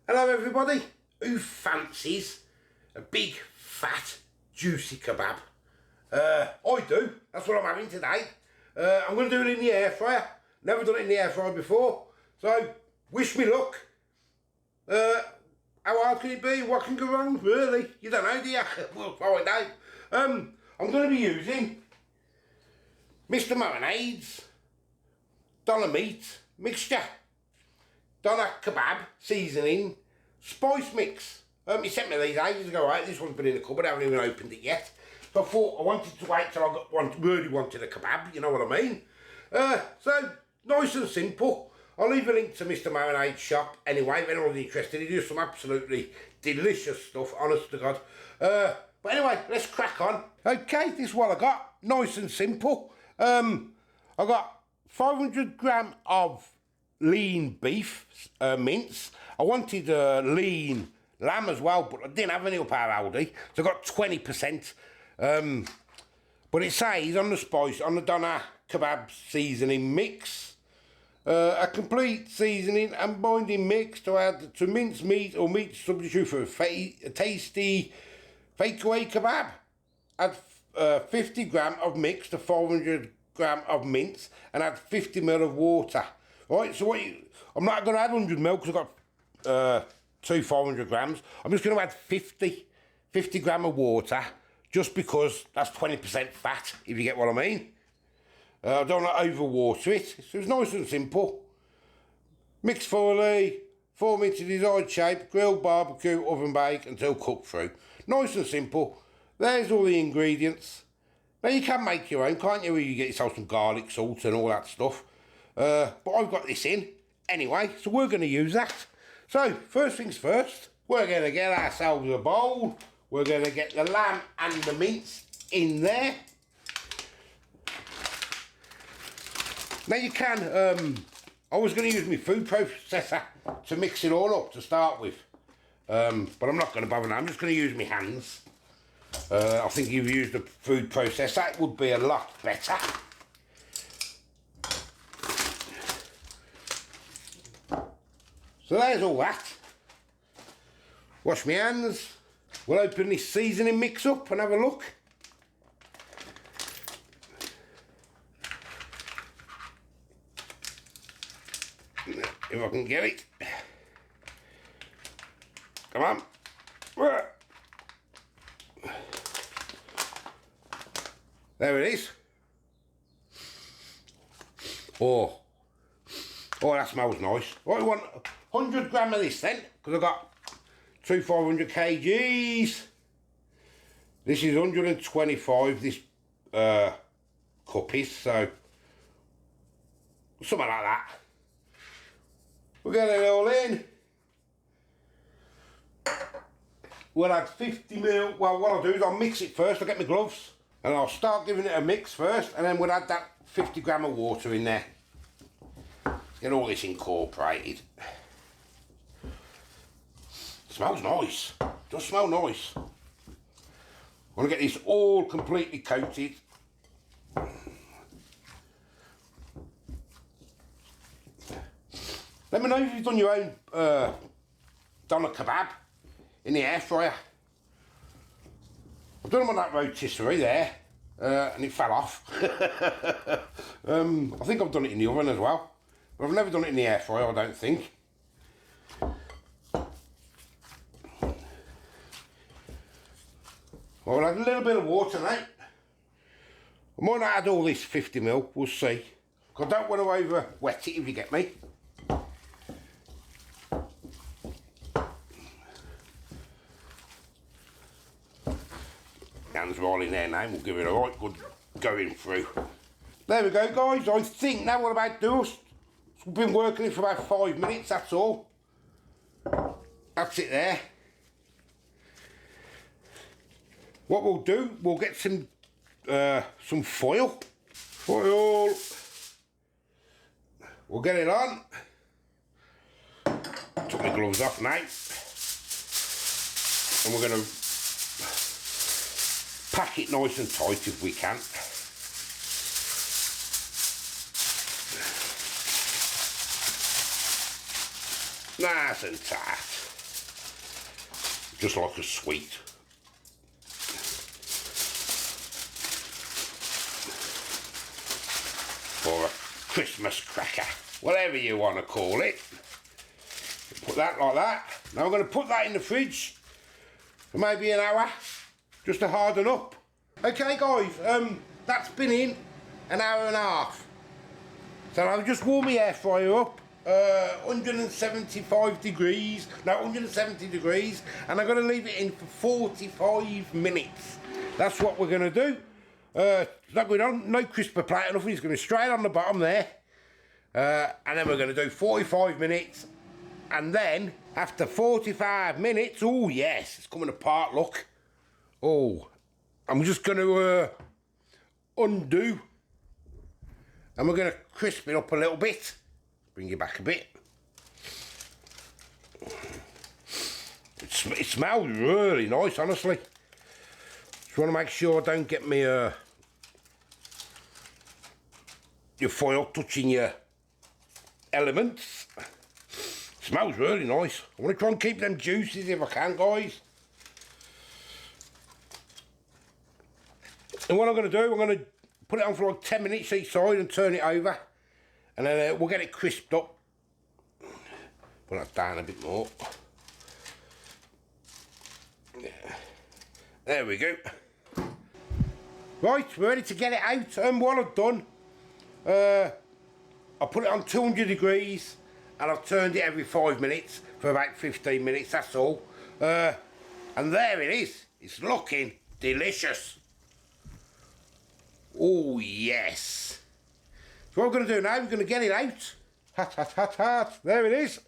Hello everybody, who fancies a big, fat, juicy kebab? I do, that's what I'm having today. I'm going to do it in the air fryer. Never done it in the air fryer before, so wish me luck. How hard can it be? What can go wrong? Really? You don't know, do you? We'll find out. I'm going to be using Mr. Marinades, Doner meat mixture, Doner kebab seasoning, spice mix. He sent me these ages ago, right? This one's been in the cupboard, I haven't even opened it yet. So I thought I wanted to wait till I really wanted a kebab, you know what I mean? So, nice and simple. I'll leave a link to Mr. Marinade's shop anyway, if anyone's interested. He does some absolutely delicious stuff, honest to God. But anyway, let's crack on. Okay, this is what I got. Nice and simple. I got 500 gram of lean beef mince. I wanted lean lamb as well, but I didn't have any up our Aldi, so I got 20%. But it says on the spice, on the Doner kebab seasoning mix, a complete seasoning and binding mix to add to minced meat or meat substitute for a tasty takeaway kebab. Add 50 gram of mix to 400 gram of mince and add 50 ml of water. Right, so I'm not going to add 100 ml because I've got two 400 grams. I'm just going to add 50 gram of water just because that's 20% fat, if you get what I mean. I don't want to over-water it, so it's nice and simple. Mix thoroughly, form into desired shape, grill, barbecue, oven bake until cooked through. Nice and simple. There's all the ingredients. Now you can make your own, can't you? You get yourself some garlic, salt and all that stuff. But I've got this in anyway, so we're going to use that. So, first things first, we're going to get ourselves a bowl. We're going to get the lamb and the mince in there. Now you can, I was going to use my food processor to mix it all up to start with. But I'm not going to bother now, I'm just going to use my hands. I think if you used a food processor, it would be a lot better. So there's all that. Wash my hands. We'll open this seasoning mix up and have a look. If I can get it. Come on. There it is. Oh, that smells nice. What do you want? 100 gram of this then, because I've got two 400 kgs. This is 125, this cup is, so something like that. We'll get it all in. We'll add 50 ml. Well, what I'll do is I'll mix it first. I'll get my gloves and I'll start giving it a mix first, and then we'll add that 50 gram of water in there. Get all this incorporated. Smells nice. Does smell nice. I want to get this all completely coated. Let me know if you've done your own Doner kebab in the air fryer. I've done them on that rotisserie there, and it fell off. I think I've done it in the oven as well, but I've never done it in the air fryer, I don't think. Well, we'll add a little bit of water now. I might not add all this 50 ml, we'll see. I don't want to over wet it, if you get me. Hands rolling there now, we'll give it a right good going through. There we go guys, I think now what about dust. We've been working it for about 5 minutes, that's all. That's it there. What we'll do, we'll get some foil. We'll get it on. Took my gloves off now. And we're going to pack it nice and tight if we can. Nice and tight. just like a sweet. Or a Christmas cracker, whatever you want to call it. Put that like that. Now I'm going to put that in the fridge for maybe an hour, just to harden up. Okay guys, that's been in an hour and a half. So I'll just warm my air fryer up, 175 degrees, no 170 degrees, and I'm going to leave it in for 45 minutes. That's what we're going to do. It's not going on, no crisper plate or nothing, it's going to be straight on the bottom there. And then we're going to do 45 minutes. And then, after 45 minutes, oh yes, it's coming apart, look. Oh, I'm just going to undo. And we're going to crisp it up a little bit. Bring it back a bit. It smells really nice, honestly. Just want to make sure I don't get me your foil touching your elements. Smells really nice. I want to try and keep them juices if I can, guys. And what I'm going to do, I'm going to put it on for like 10 minutes each side and turn it over. And then we'll get it crisped up. Put that down a bit more. Yeah. There we go. Right, we're ready to get it out. And what I've done, I put it on 200 degrees. And I've turned it every 5 minutes for about 15 minutes, that's all. And there it is. It's looking delicious. Oh, yes. So what we're going to do now, we're going to get it out. Hot, hot, hot, hot. There it is.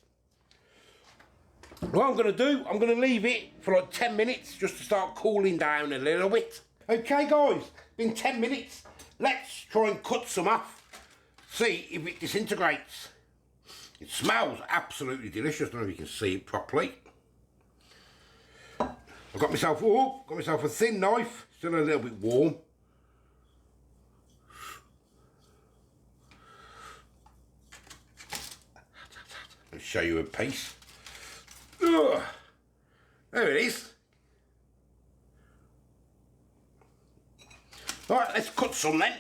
What I'm going to do, I'm going to leave it for like 10 minutes just to start cooling down a little bit. Okay, guys, been 10 minutes. Let's try and cut some off. See if it disintegrates. It smells absolutely delicious. I don't know if you can see it properly. I've got myself a thin knife, still a little bit warm. Let's show you a piece. Ugh. There it is. Right, let's cut some then.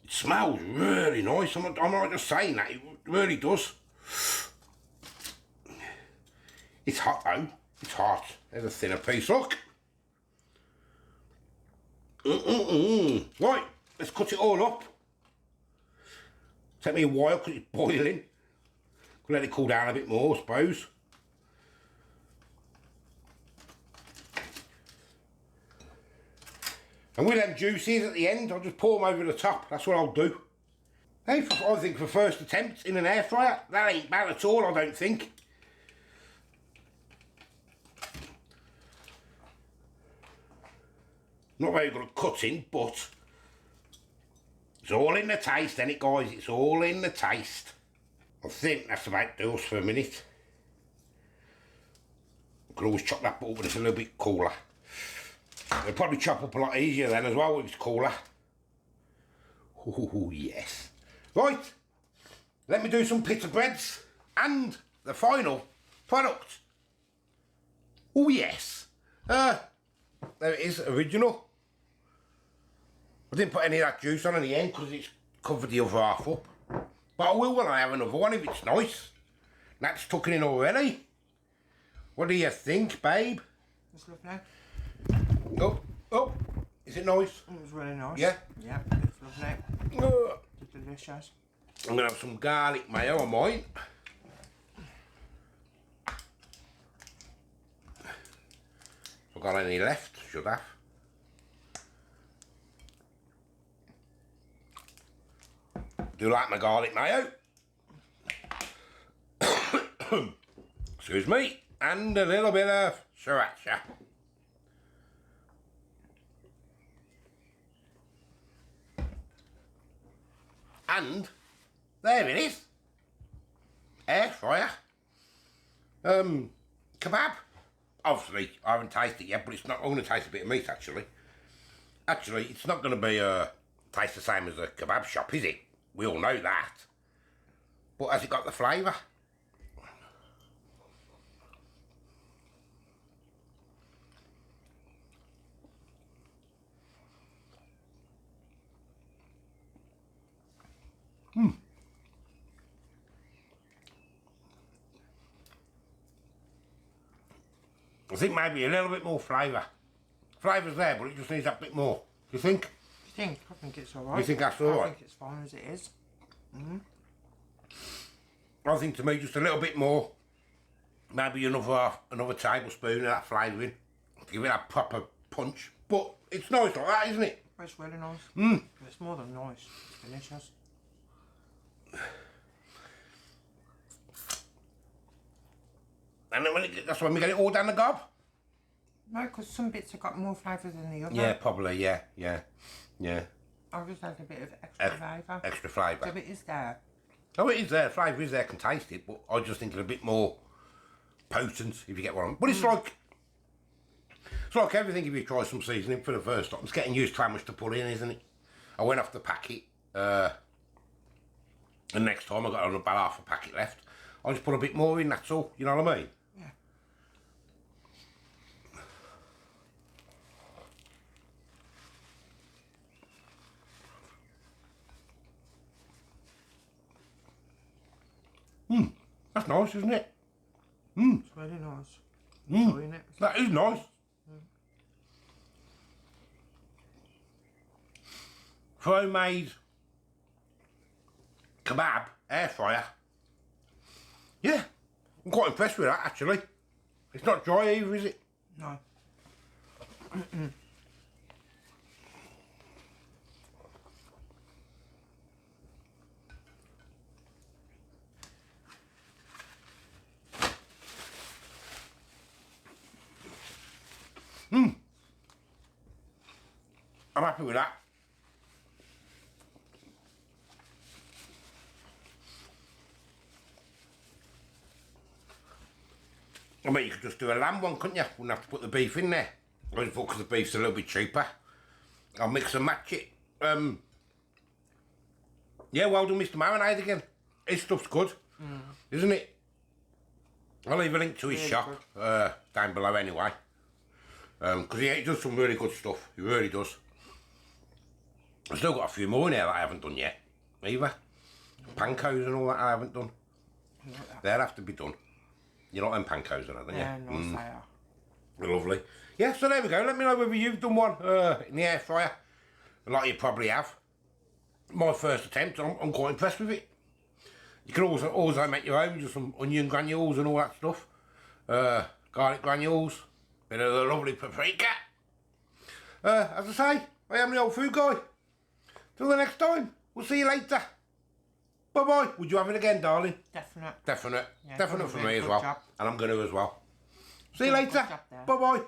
Smells really nice. I'm not just saying that, it really does. It's hot though, it's hot. There's a thinner piece, look. Right, let's cut it all up. Take me a while because it's boiling. Let it cool down a bit more, I suppose. And with them juices at the end, I'll just pour them over the top. That's what I'll do. Hey, I think for first attempt in an air fryer, that ain't bad at all, I don't think. Not very good at cutting, but it's all in the taste, ain't it, guys? It's all in the taste. I think that's about do us for a minute. I could always chop that up when it's a little bit cooler. It'll probably chop up a lot easier then as well if it's cooler. Oh yes. Right, let me do some pita breads and the final product. Oh yes. There it is, original. I didn't put any of that juice on in the end because it's covered the other half up. But I will when I have another one if it's nice. That's tucking in already. What do you think, babe? It's lovely. Oh, is it nice? It was really nice. Yeah? Yeah, it's lovely. It's delicious. I'm going to have some garlic mayo on mine. If I've got any left, should have. Do you like my garlic mayo? Excuse me. And a little bit of sriracha. And there it is. Air fryer. Kebab. Obviously, I haven't tasted it yet, but it's not. I'm going to taste a bit of meat actually. Actually, it's not going to be taste the same as a kebab shop, is it? We all know that. but has it got the flavour? I think maybe a little bit more flavour. Flavour's there, but it just needs that bit more. Do you think? I think it's alright. You think that's alright? I think it's fine as it is. I think to me just a little bit more. Maybe another tablespoon of that flavouring. Give it that proper punch. But it's nice like that, isn't it? It's really nice. It's more than nice. It's delicious. And then that's when we get it all down the gob. No, because some bits have got more flavour than the other. Yeah, probably, yeah. I've just had a bit of extra flavour. Extra flavour. So it is there. Oh, it is there. Flavour is there. I can taste it, but I just think it's a bit more potent, if you get what I mean. But it's like everything if you try some seasoning for the first time. It's getting used to how much to put in, isn't it? I went off the packet, and next time I got about half a packet left. I just put a bit more in, that's all. You know what I mean? That's nice, isn't it? It's really nice. Enjoying it. That is nice. Homemade kebab air fryer. Yeah, I'm quite impressed with that actually. It's not dry either, is it? No. I'm happy with that. I mean, you could just do a lamb one, couldn't you? Wouldn't have to put the beef in there. I just thought because the beef's a little bit cheaper. I'll mix and match it. Yeah, well done, Mr. Marinade again. His stuff's good, isn't it? I'll leave a link to his shop down below anyway. Because he does some really good stuff. He really does. I've still got a few more in there that I haven't done yet, either. Pancos and all that I haven't done. They'll have to be done. You like them pancos, aren't they? Yeah, nice they are. They're lovely. Yeah, so there we go. Let me know whether you've done one in the air fryer. Like you probably have. My first attempt, I'm quite impressed with it. You can also make your own, just some onion granules and all that stuff. Garlic granules. Bit of the lovely paprika. As I say, I am the old food guy. Till the next time, we'll see you later. Bye-bye. Would you have it again, darling? Definite. Definite. Yeah, Definite for me as well. Job. And I'm going to as well. See you later. Bye-bye.